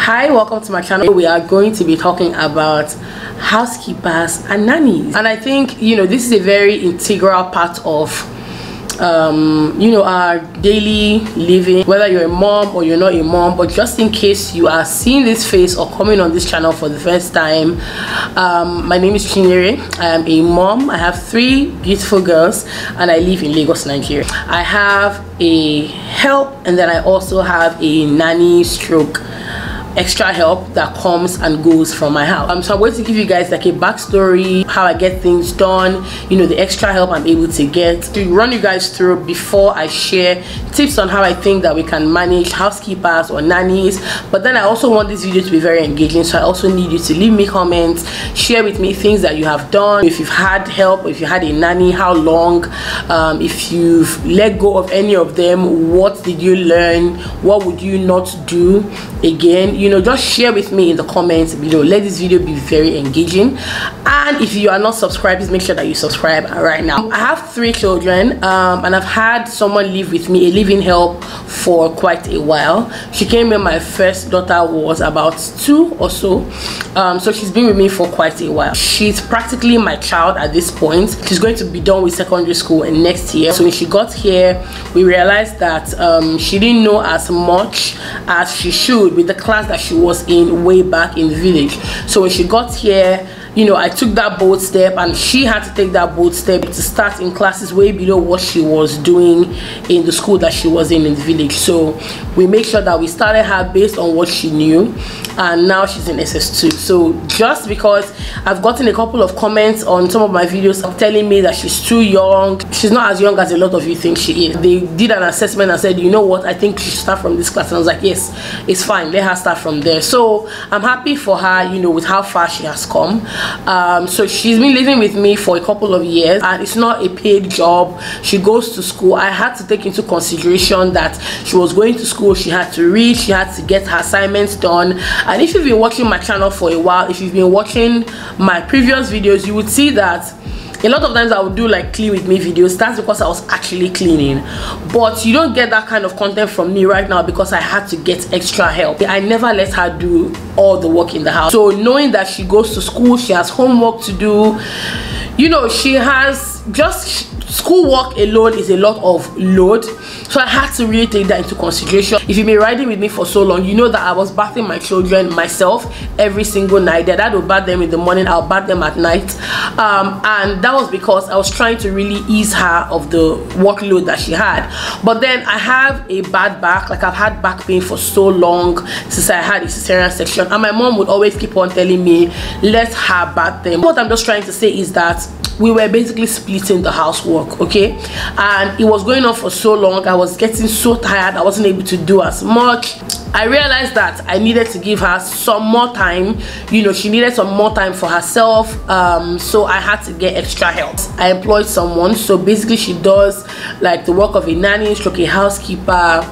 Hi, welcome to my channel. We are going to be talking about housekeepers and nannies, and I think this is a very integral part of our daily living, whether you're a mom or you're not a mom. But just in case you are seeing this face or coming on this channel for the first time, my name is Chinyere. I am a mom. I have 3 beautiful girls and I live in Lagos, Nigeria. I have a help and then I also have a nanny stroke extra help that comes and goes from my house. So I'm going to give you guys like a backstory, how I get things done, the extra help I'm able to get, to run you guys through before I share tips on how I think that we can manage housekeepers or nannies. But then I also want this video to be very engaging, so I also need you to leave me comments, share with me things that you have done, if you've had help, if you had a nanny, how long, if you've let go of any of them, what did you learn, what would you not do again. Just share with me in the comments below. Let this video be very engaging, and if you are not subscribed, please make sure that you subscribe right now. I have 3 children and I've had someone live with me, a living help, for quite a while. She came when my first daughter was about 2 or so, so she's been with me for quite a while. She's practically my child at this point. She's going to be done with secondary school in next year. So when she got here, we realized that she didn't know as much as she should with the class that she was in way back in the village. So when she got here, I took that bold step, and she had to take that bold step to start in classes way below what she was doing in the school that she was in the village. So we make sure that we started her based on what she knew, and now she's in SS2. So just because I've gotten a couple of comments on some of my videos telling me that she's too young, she's not as young as a lot of you think she is. They did an assessment and said, what, I think she should start from this class, and I was like, yes, it's fine, let her start from there. So I'm happy for her, with how far she has come. So she's been living with me for a couple of years, and it's not a paid job. She goes to school. I had to take into consideration that she was going to school, she had to read, she had to get her assignments done. And if you've been watching my channel for a while, if you've been watching my previous videos, you would see that a lot of times I would do like clean with me videos. That's because I was actually cleaning. But you don't get that kind of content from me right now because I had to get extra help. I never let her do all the work in the house. So knowing that she goes to school, she has homework to do, she has just schoolwork alone is a lot of load. So I had to really take that into consideration. If you've been riding with me for so long, you know that I was bathing my children myself every single night. Their dad would bath them in the morning, I'll bath them at night, and that was because I was trying to really ease her of the workload that she had. But then I have a bad back. Like, I've had back pain for so long since I had a cesarean section, and my mom would always keep on telling me, let her bath them. What I'm just trying to say is that we were basically splitting the housework, okay? And it was going on for so long. I was getting so tired, I wasn't able to do as much. I realized that I needed to give her some more time. She needed some more time for herself, so I had to get extra help. I employed someone, so basically she does like the work of a nanny stroke a housekeeper,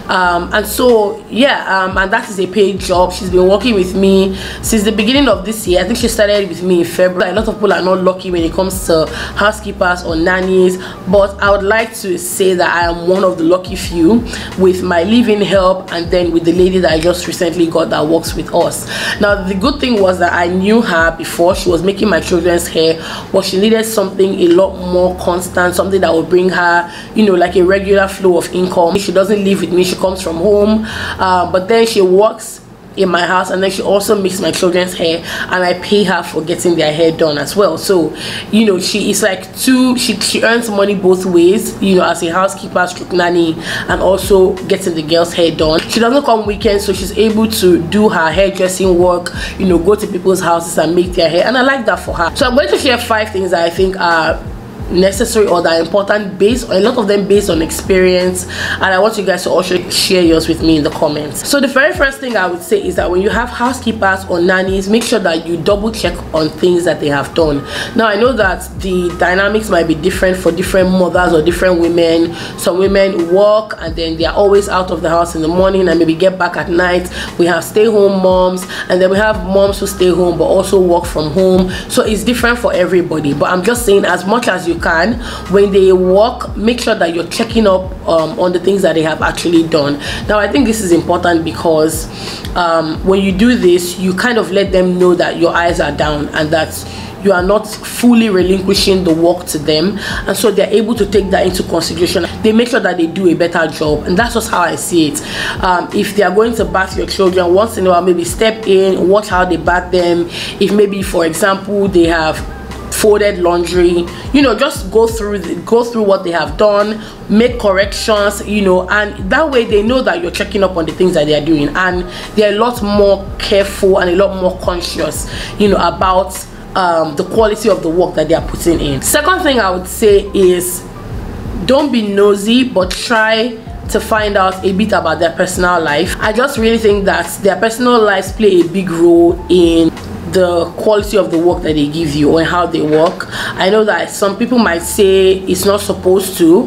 and so yeah, and that is a paid job. She's been working with me since the beginning of this year. I think she started with me in February. A lot of people are not lucky when it comes to housekeepers or nannies, but I would like to say that I am one of the lucky few with my living help, and then with the lady that I just recently got that works with us. Now the good thing was that I knew her before. She was making my children's hair, but she needed something a lot more constant, something that would bring her like a regular flow of income. She doesn't live with me, she comes from home, but then she works in my house, and then she also makes my children's hair, and I pay her for getting their hair done as well. So she is like she earns money both ways, as a housekeeper stroke nanny, and also getting the girls' hair done. She doesn't come weekends, so she's able to do her hairdressing work, go to people's houses and make their hair, and I like that for her. So I'm going to share 5 things that I think are necessary or that are important, based a lot of them based on experience, and I want you guys to also share yours with me in the comments. So the very first thing I would say is that when you have housekeepers or nannies, make sure that you double check on things that they have done. Now I know that the dynamics might be different for different mothers or different women. Some women work and then they are always out of the house in the morning and maybe get back at night. We have stay-home moms, and then we have moms who stay home but also work from home. So it's different for everybody, but I'm just saying, as much as you you can. When they work, make sure that you're checking up on the things that they have actually done. Now I think this is important because when you do this, you kind of let them know that your eyes are down and that you are not fully relinquishing the work to them, and so they're able to take that into consideration. They make sure that they do a better job, and that's just how I see it. If they are going to bath your children, once in a while, maybe step in, watch how they bath them. If maybe, for example, they have folded laundry, you know, just go through what they have done, make corrections, you know, and that way they know that you're checking up on the things that they are doing, and they're a lot more careful and a lot more conscious, you know, about the quality of the work that they are putting in. Second thing I would say is, don't be nosy, but try to find out a bit about their personal life. I just really think that their personal lives play a big role in the quality of the work that they give you and how they work. I know that some people might say it's not supposed to,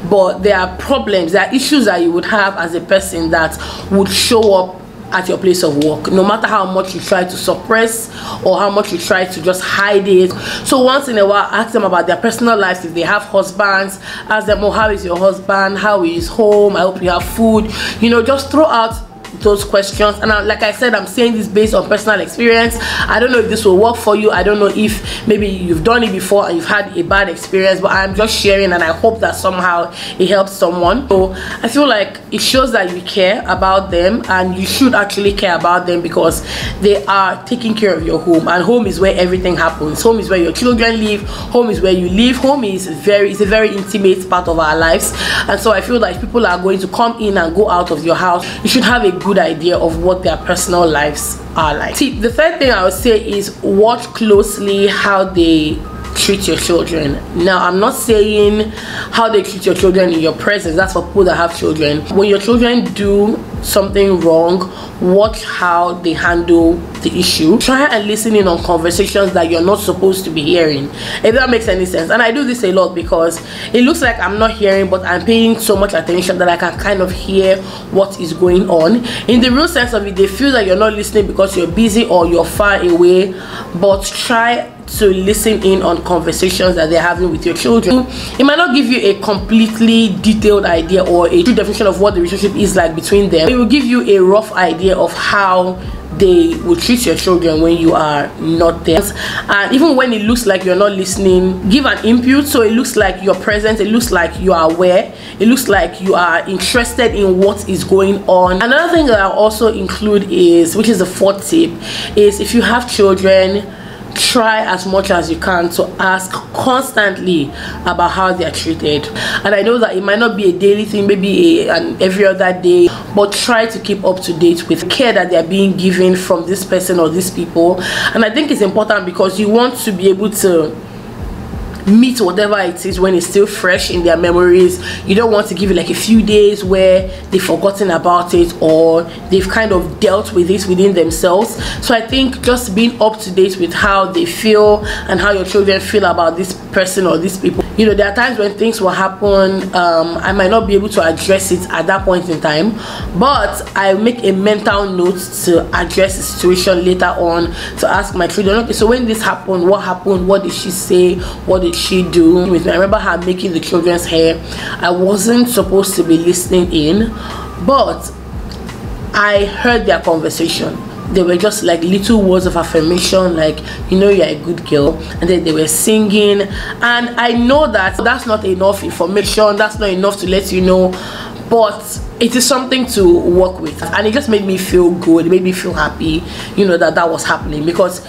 but there are problems, there are issues that you would have as a person that would show up at your place of work, no matter how much you try to suppress or how much you try to just hide it. So once in a while, ask them about their personal lives. If they have husbands, ask them, oh, how is your husband, how is home, I hope you have food, you know, just throw out those questions. And like I said, I'm saying this based on personal experience. I don't know if this will work for you. I don't know if maybe you've done it before and you've had a bad experience, but I'm just sharing, and I hope that somehow it helps someone. So I feel like it shows that you care about them, and you should actually care about them because they are taking care of your home, and home is where everything happens. Home is where your children live. Home is where you live. Home is it's a very intimate part of our lives, and so I feel like if people are going to come in and go out of your house, you should have a good idea of what their personal lives are like. See, the third thing I would say is watch closely how they treat your children. Now, I'm not saying how they treat your children in your presence. That's for people that have children. When your children do something wrong, watch how they handle the issue. Try and listen in on conversations that you're not supposed to be hearing, if that makes any sense. And I do this a lot because it looks like I'm not hearing, but I'm paying so much attention that I can kind of hear what is going on. In the real sense of it, they feel that you're not listening because you're busy or you're far away, but try to listen in on conversations that they're having with your children. It might not give you a completely detailed idea or a true definition of what the relationship is like between them. It will give you a rough idea of how they will treat your children when you are not there. And even when it looks like you're not listening, give an input, so it looks like you're present, it looks like you are aware, it looks like you are interested in what is going on. Another thing that I'll also include is, which is the fourth tip, is if you have children, try as much as you can to ask constantly about how they are treated. And I know that it might not be a daily thing, maybe an every other day, but try to keep up to date with care that they are being given from this person or these people. And I think it's important because you want to be able to meet whatever it is when it's still fresh in their memories. You don't want to give it like a few days where they've forgotten about it or they've kind of dealt with it within themselves. So I think just being up to date with how they feel and how your children feel about this person or these people. You know, there are times when things will happen, I might not be able to address it at that point in time, but I make a mental note to address the situation later on, to ask my children, okay, so when this happened, what did she say, what did she do with me? I remember her making the children's hair. I wasn't supposed to be listening in, but I heard their conversation. They were just like little words of affirmation, like, you know, you're a good girl, and then they were singing. And I know that that's not enough information, that's not enough to let you know, but it is something to work with. And it just made me feel good, it made me feel happy, you know, that was happening, because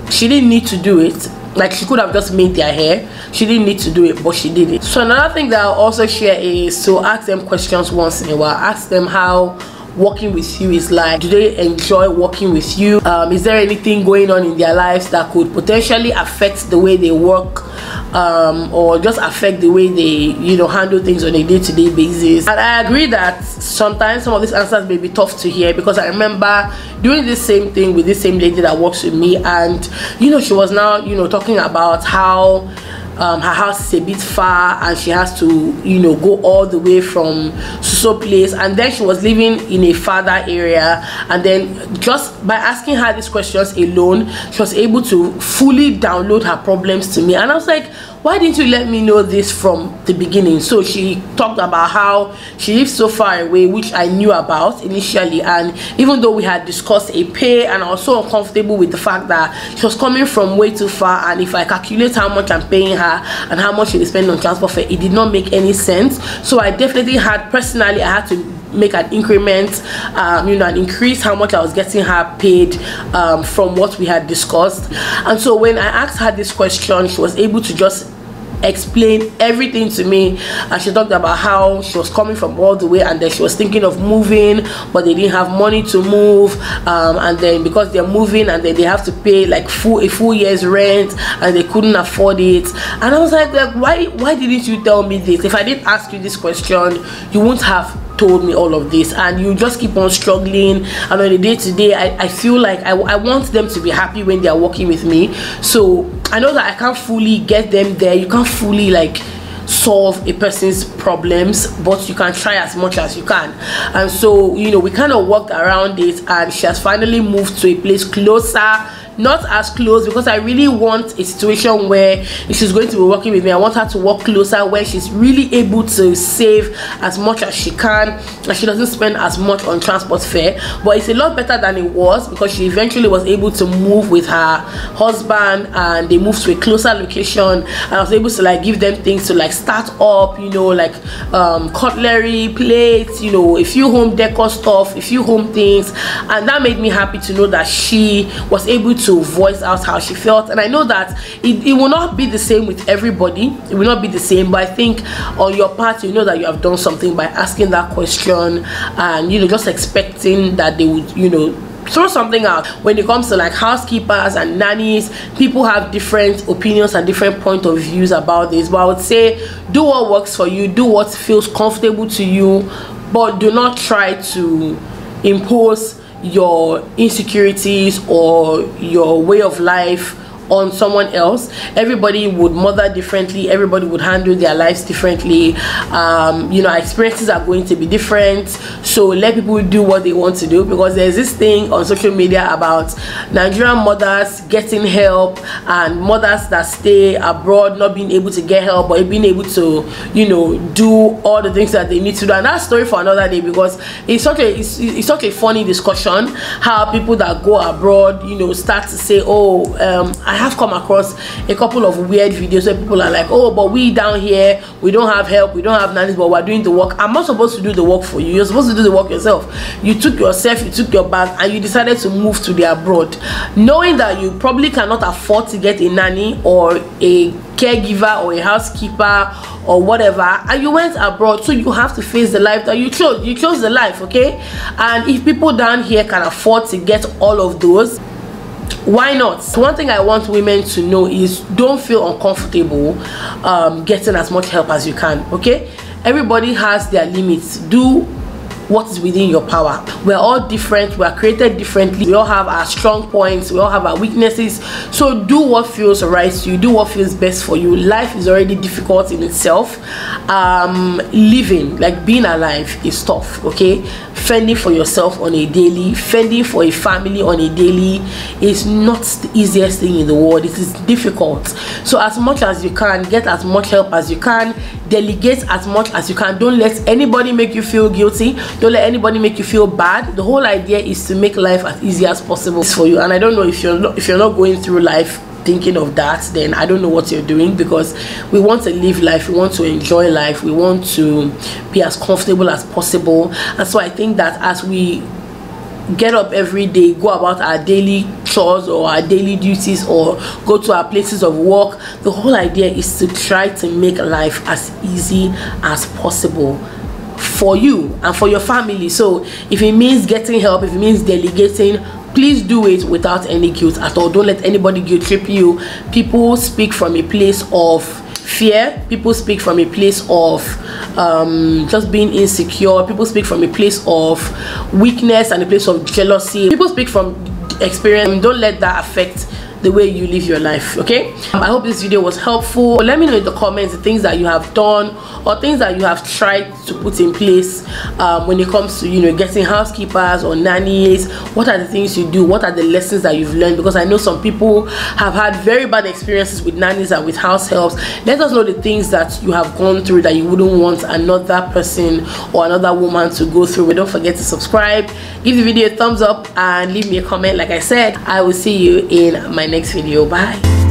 she didn't need to do it. Like, she could have just made their hair, she didn't need to do it, but she did it. So another thing that I'll also share is to ask them questions once in a while. Ask them how working with you is like. Do they enjoy working with you? Is there anything going on in their lives that could potentially affect the way they work, or just affect the way they, you know, handle things on a day-to-day basis? And I agree that sometimes some of these answers may be tough to hear, because I remember doing the same thing with this same lady that works with me, and you know, she was now, you know, talking about how her house is a bit far and she has to, you know, go all the way from so place, and then she was living in a farther area, and then just by asking her these questions alone, she was able to fully download her problems to me. And I was like, why didn't you let me know this from the beginning? So she talked about how she lives so far away, which I knew about initially, and even though we had discussed a pay, and I was so uncomfortable with the fact that she was coming from way too far, and if I calculate how much I'm paying her and how much she is spending on transport fare, it did not make any sense. So I definitely had, personally, I had to make an increment, you know, and increase how much I was getting her paid from what we had discussed. And so when I asked her this question, she was able to just explain everything to me, and she talked about how she was coming from all the way, and then she was thinking of moving, but they didn't have money to move, and then because they're moving and then they have to pay like a full year's rent, and they couldn't afford it. And I was like why didn't you tell me this? If I didn't ask you this question, you wouldn't have told me all of this, and you just keep on struggling. And on a day-to-day, I feel like I want them to be happy when they are working with me. So I know that I can't fully get them there. You can't fully like solve a person's problems, but you can try as much as you can. And so, you know, we kind of worked around it, and she has finally moved to a place closer, not as close, because I really want a situation where if she's going to be working with me, I want her to work closer, where she's really able to save as much as she can, and she doesn't spend as much on transport fare. But it's a lot better than it was, because she eventually was able to move with her husband, and they moved to a closer location, and I was able to like give them things to like start up, you know, like cutlery, plates, you know, a few home decor stuff, a few home things. And that made me happy to know that she was able to voice out how she felt. And I know that it will not be the same with everybody, it will not be the same, but I think on your part, you know that you have done something by asking that question, and you know, just expecting that they would, you know, throw something out. When it comes to like housekeepers and nannies, people have different opinions and different point of views about this, but I would say do what works for you, do what feels comfortable to you, but do not try to impose your insecurities or your way of life on someone else. Everybody would mother differently, everybody would handle their lives differently. You know, our experiences are going to be different, so let people do what they want to do. Because there's this thing on social media about Nigerian mothers getting help, and mothers that stay abroad not being able to get help, but being able to, you know, do all the things that they need to do. And that's a story for another day, because it's such a funny discussion how people that go abroad, you know, start to say, oh, I have come across a couple of weird videos where people are like, oh, but we down here, we don't have help, we don't have nannies, but we're doing the work. I'm not supposed to do the work for you, you're supposed to do the work yourself. You took yourself, you took your bag, and you decided to move to the abroad, knowing that you probably cannot afford to get a nanny or a caregiver or a housekeeper or whatever, and you went abroad. So you have to face the life that you chose the life, okay? And if people down here can afford to get all of those, why not? So one thing I want women to know is don't feel uncomfortable getting as much help as you can, okay? Everybody has their limits. Do what is within your power. We're all different, we are created differently, we all have our strong points, we all have our weaknesses. So do what feels right to you, do what feels best for you. Life is already difficult in itself. Living, like being alive, is tough, okay? Fending for yourself on a daily, fending for a family on a daily is not the easiest thing in the world. It is difficult. So as much as you can, get as much help as you can, delegate as much as you can. Don't let anybody make you feel guilty, don't let anybody make you feel bad. The whole idea is to make life as easy as possible for you. And I don't know, if you're not going through life thinking of that, then I don't know what you're doing, because we want to live life, we want to enjoy life, we want to be as comfortable as possible. And so I think that as we get up every day, go about our daily chores or our daily duties, or go to our places of work, the whole idea is to try to make life as easy as possible for you and for your family. So if it means getting help, if it means delegating, please do it without any guilt at all. Don't let anybody guilt trip you. People speak from a place of fear, people speak from a place of just being insecure, people speak from a place of weakness and a place of jealousy, people speak from experience. Don't let that affect the way you live your life. Okay, I hope this video was helpful. Let me know in the comments the things that you have done or things that you have tried to put in place when it comes to, you know, getting housekeepers or nannies. What are the things you do? What are the lessons that you've learned? Because I know some people have had very bad experiences with nannies and with house helps. Let us know the things that you have gone through that you wouldn't want another person or another woman to go through. But don't forget to subscribe, give the video a thumbs up, and leave me a comment. Like I said, I will see you in my next video. Bye.